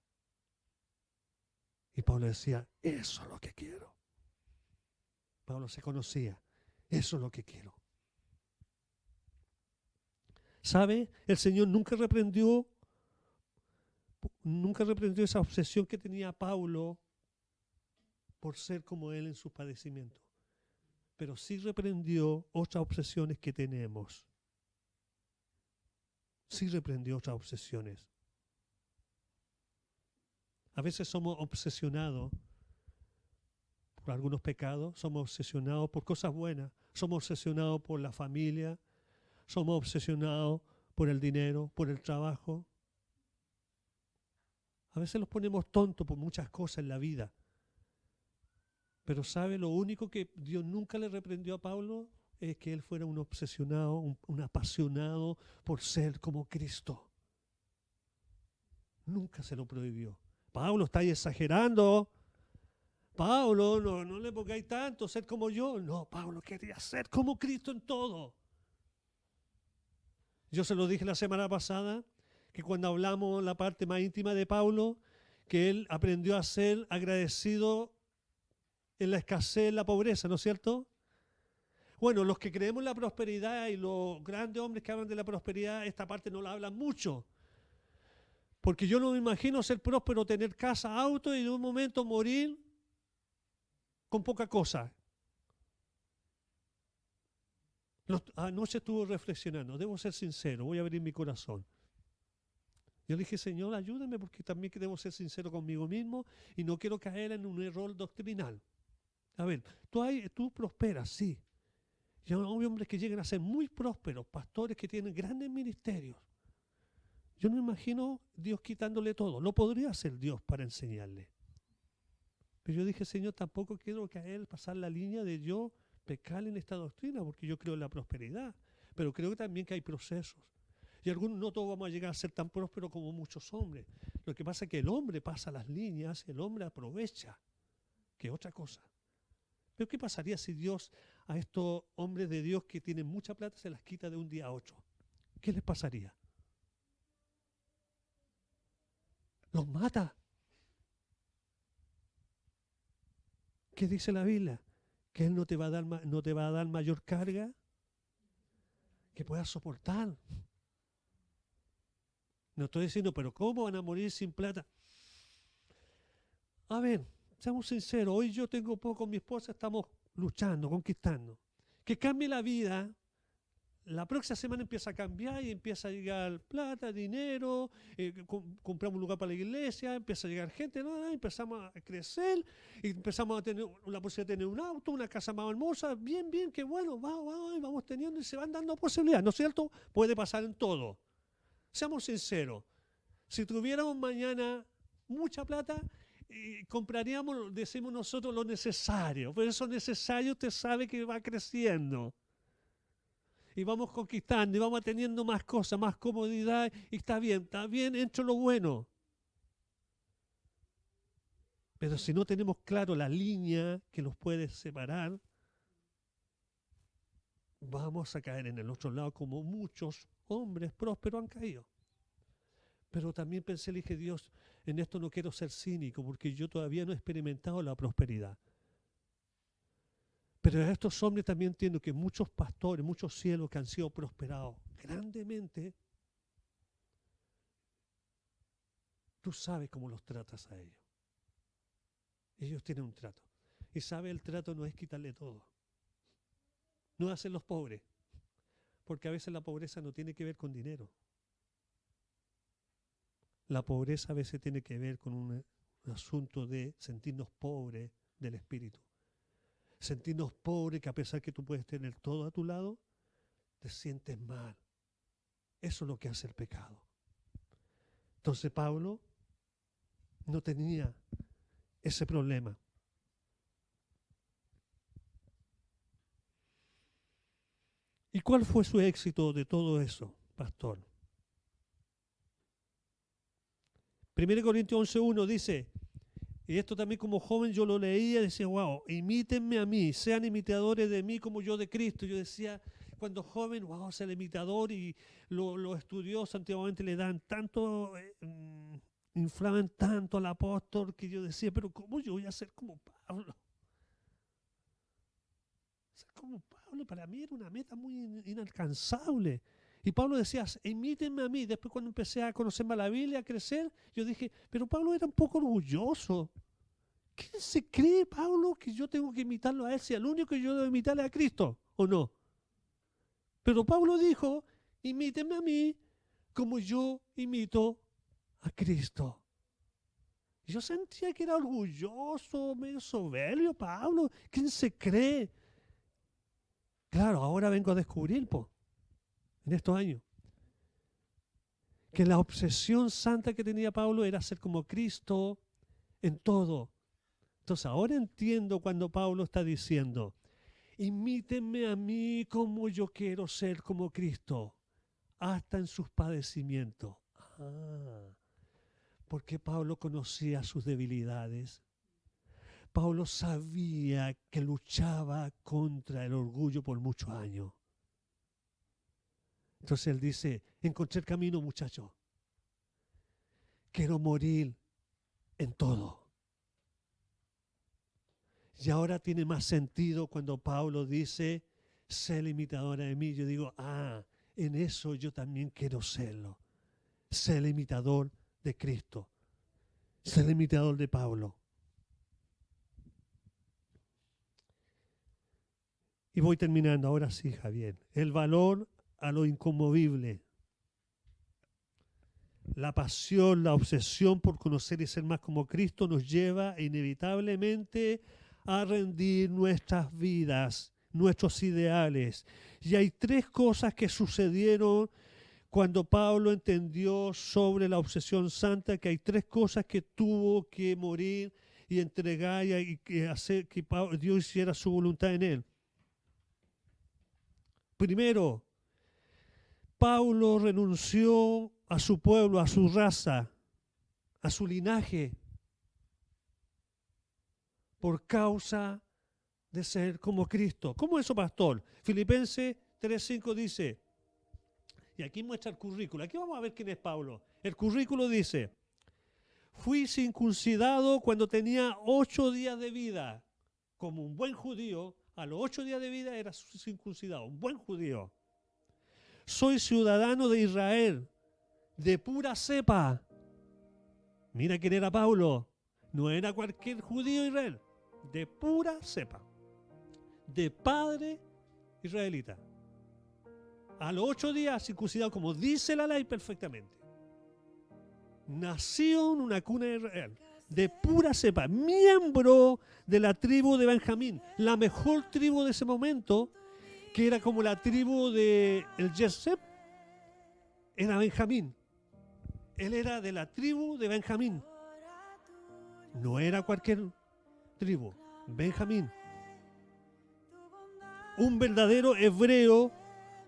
Y Pablo decía, eso es lo que quiero. Pablo se conocía, eso es lo que quiero. ¿Sabe? El Señor nunca reprendió esa obsesión que tenía Pablo por ser como él en sus padecimientos. pero sí reprendió otras obsesiones que tenemos. Sí reprendió otras obsesiones. A veces somos obsesionados por algunos pecados, somos obsesionados por cosas buenas, somos obsesionados por la familia, somos obsesionados por el dinero, por el trabajo. A veces los ponemos tontos por muchas cosas en la vida. Pero ¿sabe? Lo único que Dios nunca le reprendió a Pablo es que él fuera un obsesionado, un apasionado por ser como Cristo. Nunca se lo prohibió. Pablo, estáis exagerando. Pablo, no le pongáis tanto, ser como yo. No, Pablo quería ser como Cristo en todo. Yo se lo dije la semana pasada, que cuando hablamos la parte más íntima de Pablo, que él aprendió a ser agradecido en la escasez, en la pobreza, ¿no es cierto? Bueno, los que creemos en la prosperidad y los grandes hombres que hablan de la prosperidad, esta parte no la hablan mucho. Porque yo no me imagino ser próspero, tener casa, auto y de un momento morir con poca cosa. Anoche estuve reflexionando, debo ser sincero, voy a abrir mi corazón. Yo le dije, Señor, ayúdame porque también debo ser sincero conmigo mismo y no quiero caer en un error doctrinal. A ver, tú prosperas, sí. Y hay hombres que llegan a ser muy prósperos, pastores que tienen grandes ministerios. Yo no imagino Dios quitándole todo. Lo podría hacer Dios para enseñarle. Pero yo dije, Señor, tampoco quiero caer, pasar la línea de yo pecar en esta doctrina, porque yo creo en la prosperidad. Pero creo también que hay procesos. Y algunos no todos vamos a llegar a ser tan prósperos como muchos hombres. Lo que pasa es que el hombre pasa las líneas, el hombre aprovecha, que otra cosa. Pero ¿qué pasaría si Dios a estos hombres de Dios que tienen mucha plata se las quita de un día a otro? ¿Qué les pasaría? Los mata. ¿Qué dice la Biblia? Que Él no te va a dar mayor carga que puedas soportar. No estoy diciendo, pero ¿cómo van a morir sin plata? A ver, seamos sinceros, hoy yo tengo poco, mi esposa estamos luchando, conquistando. Que cambie la vida, la próxima semana empieza a cambiar y empieza a llegar plata, dinero, compramos un lugar para la iglesia, empieza a llegar gente, ¿no? Empezamos a crecer y empezamos a tener la posibilidad de tener un auto, una casa más hermosa, bien, qué bueno, vamos teniendo y se van dando posibilidades, ¿no es cierto? Puede pasar en todo. Seamos sinceros, si tuviéramos mañana mucha plata, compraríamos, decimos nosotros, lo necesario. Pero eso necesario usted sabe que va creciendo. Y vamos conquistando y vamos teniendo más cosas, más comodidad. Y está bien, entra lo bueno. Pero si no tenemos claro la línea que los puede separar, vamos a caer en el otro lado como muchos hombres prósperos han caído. Pero también pensé, le dije, Dios, en esto no quiero ser cínico porque yo todavía no he experimentado la prosperidad. Pero a estos hombres también entiendo que muchos pastores, muchos siervos que han sido prosperados grandemente, tú sabes cómo los tratas a ellos. Ellos tienen un trato. Y sabe, el trato no es quitarle todo. No hacen los pobres. Porque a veces la pobreza no tiene que ver con dinero. La pobreza a veces tiene que ver con un asunto de sentirnos pobres del espíritu. Sentirnos pobres que a pesar que tú puedes tener todo a tu lado, te sientes mal. Eso es lo que hace el pecado. Entonces Pablo no tenía ese problema. ¿Y cuál fue su éxito de todo eso, pastor? 1 Corintios 11:1 dice, y esto también como joven yo lo leía y decía, wow, imítenme a mí, sean imitadores de mí como yo de Cristo. Yo decía, cuando joven, wow, ser imitador, y los estudiosos antiguamente le dan tanto, inflaman tanto al apóstol que yo decía, pero ¿cómo yo voy a ser como Pablo? Ser como Pablo para mí era una meta muy inalcanzable. Y Pablo decía, imítenme a mí. Después cuando empecé a conocer más la Biblia, a crecer, yo dije, pero Pablo era un poco orgulloso. ¿Quién se cree, Pablo, que yo tengo que imitarlo a él? Si al único que yo debo imitarle es a Cristo, ¿o no? Pero Pablo dijo, imítenme a mí como yo imito a Cristo. Yo sentía que era orgulloso, medio soberbio, Pablo. ¿Quién se cree? Claro, ahora vengo a descubrir, en estos años, que la obsesión santa que tenía Pablo era ser como Cristo en todo. Entonces ahora entiendo cuando Pablo está diciendo, imítenme a mí como yo quiero ser como Cristo, hasta en sus padecimientos. Porque Pablo conocía sus debilidades. Pablo sabía que luchaba contra el orgullo por muchos años. Entonces él dice, encontré el camino, muchachos. Quiero morir en todo. Y ahora tiene más sentido cuando Pablo dice, sé la imitadora de mí. Yo digo, en eso yo también quiero serlo. Sé el imitador de Cristo. Sé el imitador de Pablo. Y voy terminando, ahora sí, Javier. El valor a lo inconmovible. La pasión, la obsesión por conocer y ser más como Cristo nos lleva inevitablemente a rendir nuestras vidas, nuestros ideales. Y hay tres cosas que sucedieron cuando Pablo entendió sobre la obsesión santa, que hay tres cosas que tuvo que morir y entregar y que hacer que Dios hiciera su voluntad en él. Primero, Pablo renunció a su pueblo, a su raza, a su linaje, por causa de ser como Cristo. ¿Cómo es eso, pastor? Filipenses 3:5 dice, y aquí muestra el currículo. Aquí vamos a ver quién es Pablo. El currículo dice, fui circuncidado cuando tenía 8 días de vida. Como un buen judío, a los 8 días de vida era circuncidado, un buen judío. Soy ciudadano de Israel, de pura cepa. Mira quién era Pablo. No era cualquier judío de Israel, de pura cepa, de padre israelita. A los 8 días circuncidado, como dice la ley perfectamente. Nació en una cuna de Israel, de pura cepa, miembro de la tribu de Benjamín, la mejor tribu de ese momento, que era como la tribu de el Yesep, era Benjamín. Él era de la tribu de Benjamín. No era cualquier tribu, Benjamín. Un verdadero hebreo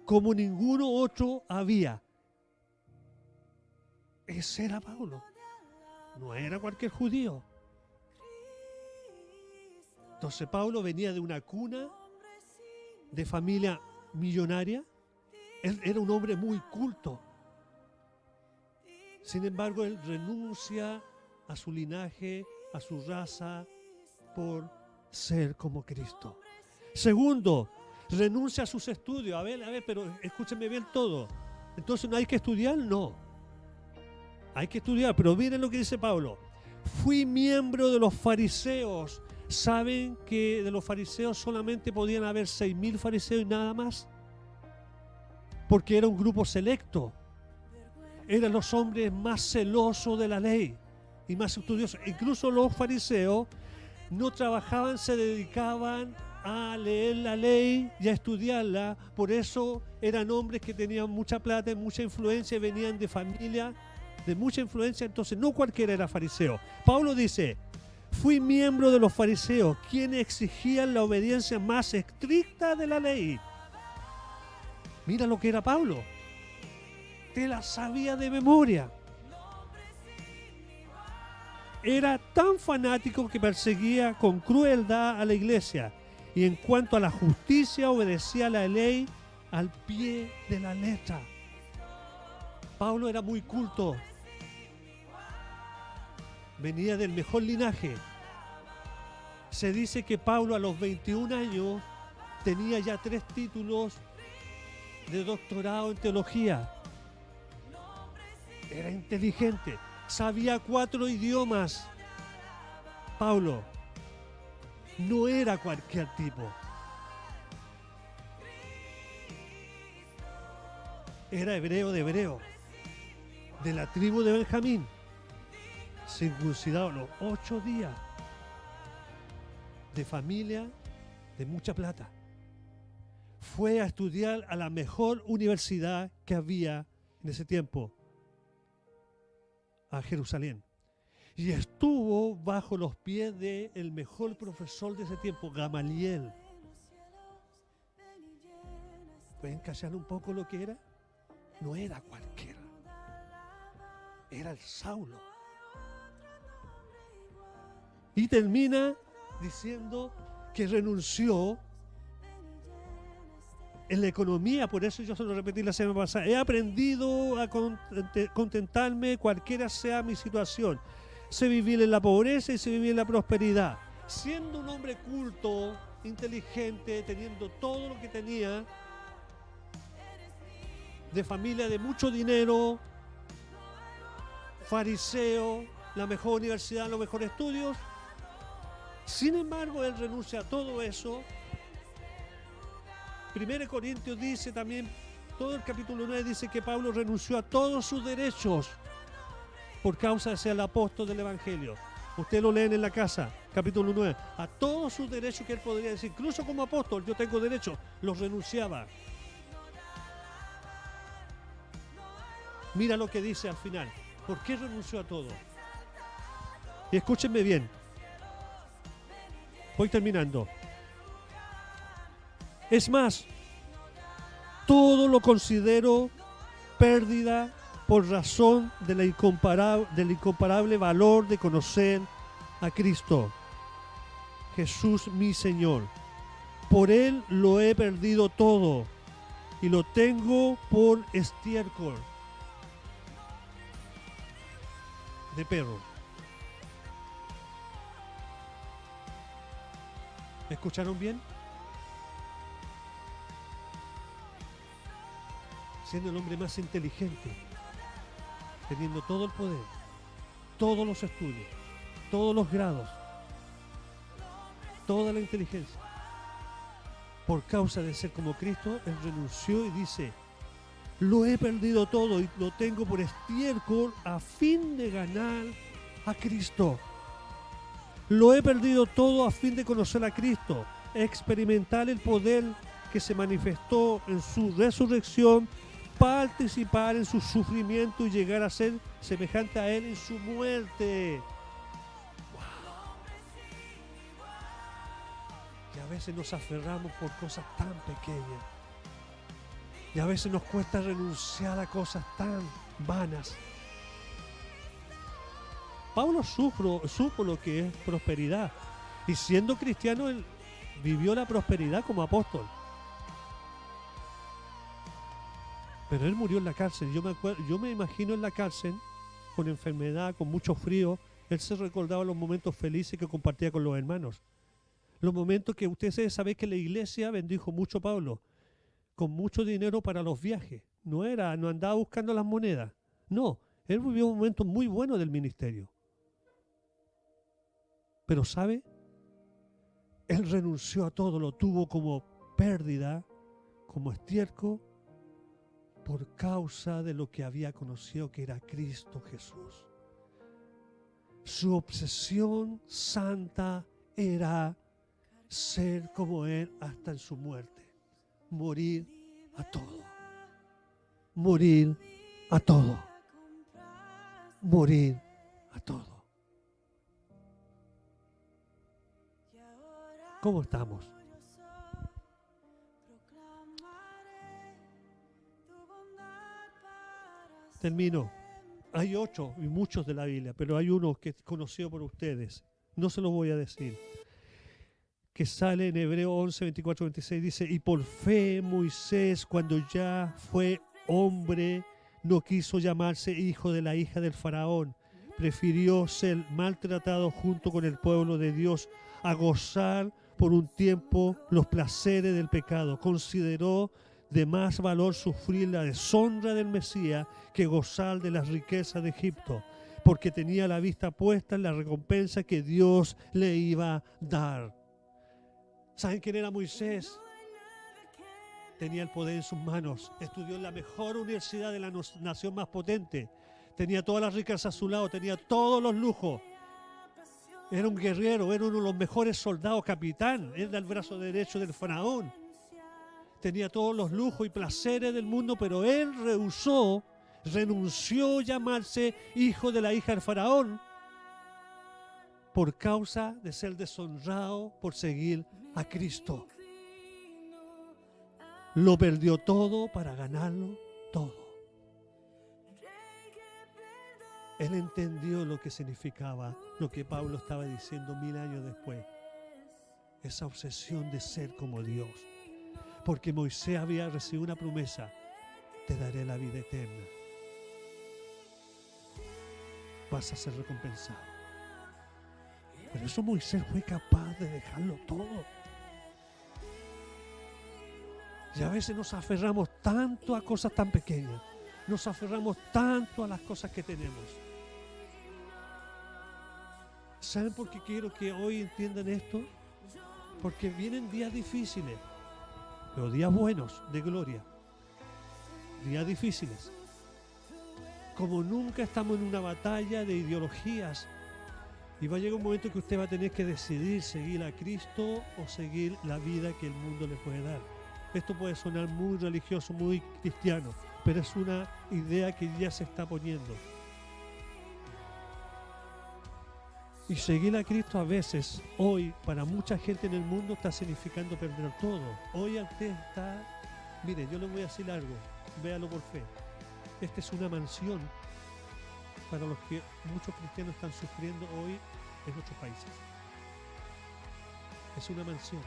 como ninguno otro había. Ese era Pablo. No era cualquier judío. Entonces Pablo venía de una cuna de familia millonaria. Él era un hombre muy culto. Sin embargo, él renuncia a su linaje, a su raza, por ser como Cristo. Segundo, renuncia a sus estudios. A ver, pero escúchenme bien todo. Entonces, ¿no hay que estudiar? No. Hay que estudiar, pero miren lo que dice Pablo. Fui miembro de los fariseos. ¿Saben que de los fariseos solamente podían haber 6.000 fariseos y nada más? Porque era un grupo selecto. Eran los hombres más celosos de la ley y más estudiosos. Incluso los fariseos no trabajaban, se dedicaban a leer la ley y a estudiarla. Por eso eran hombres que tenían mucha plata, mucha influencia, venían de familia de mucha influencia. Entonces no cualquiera era fariseo. Pablo dice, fui miembro de los fariseos, quienes exigían la obediencia más estricta de la ley. Mira lo que era Pablo. Te la sabía de memoria. Era tan fanático que perseguía con crueldad a la iglesia. Y en cuanto a la justicia, obedecía la ley al pie de la letra. Pablo era muy culto. Venía del mejor linaje. Se dice que Pablo a los 21 años tenía ya 3 títulos de doctorado en teología. Era inteligente. Sabía 4 idiomas. Pablo, No era cualquier tipo. Era hebreo de hebreo, de la tribu de Benjamín, circuncidado los 8 días, de familia de mucha plata. Fue a estudiar a la mejor universidad que había en ese tiempo, a Jerusalén. Y estuvo bajo los pies del mejor profesor de ese tiempo, Gamaliel. ¿Pueden callar un poco lo que era? No era cualquiera. Era el Saulo. Y termina diciendo que renunció en la economía. Por eso yo se lo repetí la semana pasada. He aprendido a contentarme cualquiera sea mi situación. Sé vivir en la pobreza y sé vivir en la prosperidad. Siendo un hombre culto, inteligente, teniendo todo lo que tenía, de familia de mucho dinero, fariseo, la mejor universidad, los mejores estudios. Sin embargo, él renuncia a todo eso. 1 Corintios dice también, todo el capítulo 9 dice que Pablo renunció a todos sus derechos por causa de ser el apóstol del Evangelio. Ustedes lo leen en la casa, capítulo 9. A todos sus derechos que él podría decir, incluso como apóstol, yo tengo derechos, los renunciaba. Mira lo que dice al final. ¿Por qué renunció a todo? Y escúchenme bien. Voy terminando. Es más, todo lo considero pérdida por razón del incomparable valor de conocer a Cristo, Jesús mi Señor. Por Él lo he perdido todo y lo tengo por estiércol de perro. ¿Me escucharon bien? Siendo el hombre más inteligente, teniendo todo el poder, todos los estudios, todos los grados, toda la inteligencia, por causa de ser como Cristo, él renunció y dice, lo he perdido todo y lo tengo por estiércol a fin de ganar a Cristo. Lo he perdido todo a fin de conocer a Cristo, experimentar el poder que se manifestó en su resurrección, participar en su sufrimiento y llegar a ser semejante a Él en su muerte. ¡Wow! Y a veces nos aferramos por cosas tan pequeñas. Y a veces nos cuesta renunciar a cosas tan vanas. Pablo supo lo que es prosperidad. Y siendo cristiano, él vivió la prosperidad como apóstol. Pero él murió en la cárcel. Yo me imagino en la cárcel, con enfermedad, con mucho frío. Él se recordaba los momentos felices que compartía con los hermanos. Los momentos que ustedes saben que la iglesia bendijo mucho a Pablo, con mucho dinero para los viajes. No andaba buscando las monedas. No, él vivió un momento muy bueno del ministerio. Pero ¿sabe? Él renunció a todo, lo tuvo como pérdida, como estiércol, por causa de lo que había conocido que era Cristo Jesús. Su obsesión santa era ser como Él hasta en su muerte. Morir a todo. Morir a todo. Morir a todo. ¿Cómo estamos? Termino. Hay 8 y muchos de la Biblia, pero hay uno que es conocido por ustedes. No se lo voy a decir. Que sale en Hebreo 11, 24, 26. Dice, y por fe Moisés, cuando ya fue hombre, no quiso llamarse hijo de la hija del faraón. Prefirió ser maltratado junto con el pueblo de Dios a gozar por un tiempo los placeres del pecado. Consideró de más valor sufrir la deshonra del Mesías que gozar de las riquezas de Egipto, porque tenía la vista puesta en la recompensa que Dios le iba a dar. ¿Saben quién era Moisés? Tenía el poder en sus manos. Estudió en la mejor universidad de la nación más potente. Tenía todas las riquezas a su lado, tenía todos los lujos. Era un guerrero, era uno de los mejores soldados, capitán. Era el brazo derecho del faraón. Tenía todos los lujos y placeres del mundo, pero él renunció a llamarse hijo de la hija del faraón por causa de ser deshonrado por seguir a Cristo. Lo perdió todo para ganarlo todo. Él entendió lo que significaba, lo que Pablo estaba diciendo 1000 años después. Esa obsesión de ser como Dios. Porque Moisés había recibido una promesa: te daré la vida eterna. Vas a ser recompensado. Por eso Moisés fue capaz de dejarlo todo. Y a veces nos aferramos tanto a cosas tan pequeñas. Nos aferramos tanto a las cosas que tenemos. ¿Saben por qué quiero que hoy entiendan esto? Porque vienen días difíciles, pero días buenos, de gloria. Días difíciles. Como nunca estamos en una batalla de ideologías. Y va a llegar un momento que usted va a tener que decidir seguir a Cristo o seguir la vida que el mundo le puede dar. Esto puede sonar muy religioso, muy cristiano, pero es una idea que ya se está poniendo. Y seguir a Cristo a veces, hoy, para mucha gente en el mundo está significando perder todo. Hoy usted está, mire, yo le voy a decir algo, véalo por fe. Esta es una mansión para los que muchos cristianos están sufriendo hoy en otros países. Es una mansión.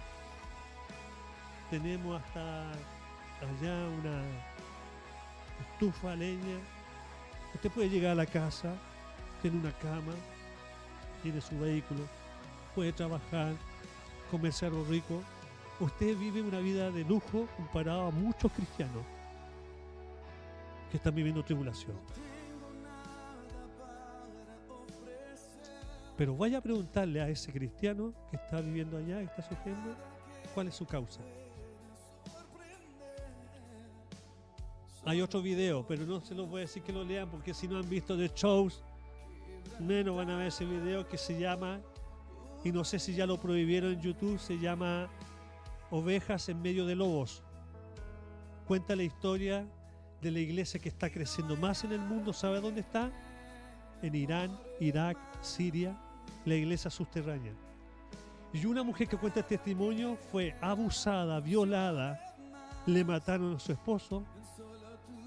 Tenemos hasta allá una estufa, leña. Usted puede llegar a la casa, tiene una cama, tiene su vehículo, puede trabajar, comerse algo rico. Usted vive una vida de lujo comparado a muchos cristianos que están viviendo tribulación. Pero vaya a preguntarle a ese cristiano que está viviendo allá, que está sufriendo, cuál es su causa. Hay otro video, pero no se los voy a decir que lo lean, porque si no han visto The Shows, menos van a ver ese video que se llama, y no sé si ya lo prohibieron en YouTube, se llama Ovejas en medio de lobos. Cuenta la historia de la iglesia que está creciendo más en el mundo. ¿Sabe dónde está? En Irán, Irak, Siria, la iglesia subterránea. Y una mujer que cuenta el testimonio fue abusada, violada, le mataron a su esposo,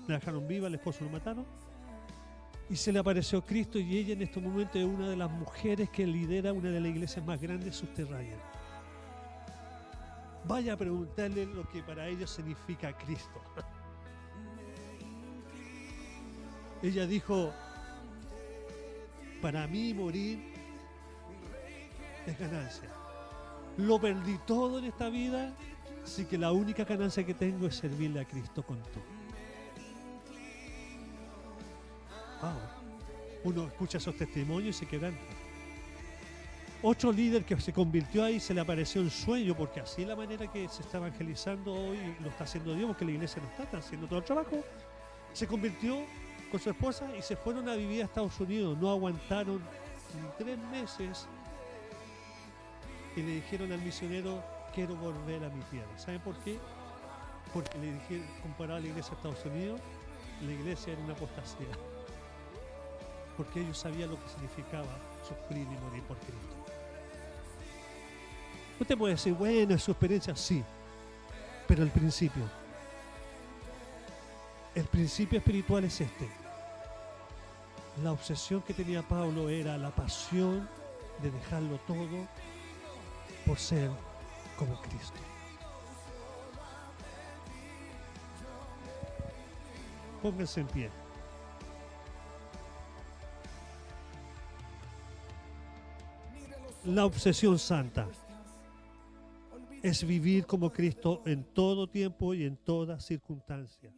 la dejaron viva, el esposo lo mataron, y se le apareció Cristo, y ella en estos momentos es una de las mujeres que lidera una de las iglesias más grandes subterráneas. Vaya a preguntarle lo que para ellos significa Cristo. Ella dijo: para mí morir es ganancia. Lo perdí todo en esta vida, así que la única ganancia que tengo es servirle a Cristo con todo. Wow. Uno escucha esos testimonios y se quebranta. Otro líder que se convirtió ahí, se le apareció en sueño, porque así es la manera que se está evangelizando hoy, lo está haciendo Dios, porque la iglesia no está haciendo todo el trabajo. Se convirtió con su esposa y se fueron a vivir a Estados Unidos. No aguantaron ni 3 meses y le dijeron al misionero: quiero volver a mi tierra. ¿Saben por qué? Porque le dijeron, comparado a la iglesia de Estados Unidos, la iglesia era una apostasía. Porque ellos sabían lo que significaba sufrir y morir por Cristo. Usted puede decir, bueno, es su experiencia, sí, pero el principio espiritual es este. La obsesión que tenía Pablo era la pasión de dejarlo todo por ser como Cristo. Pónganse en pie. La obsesión santa es vivir como Cristo en todo tiempo y en toda circunstancia.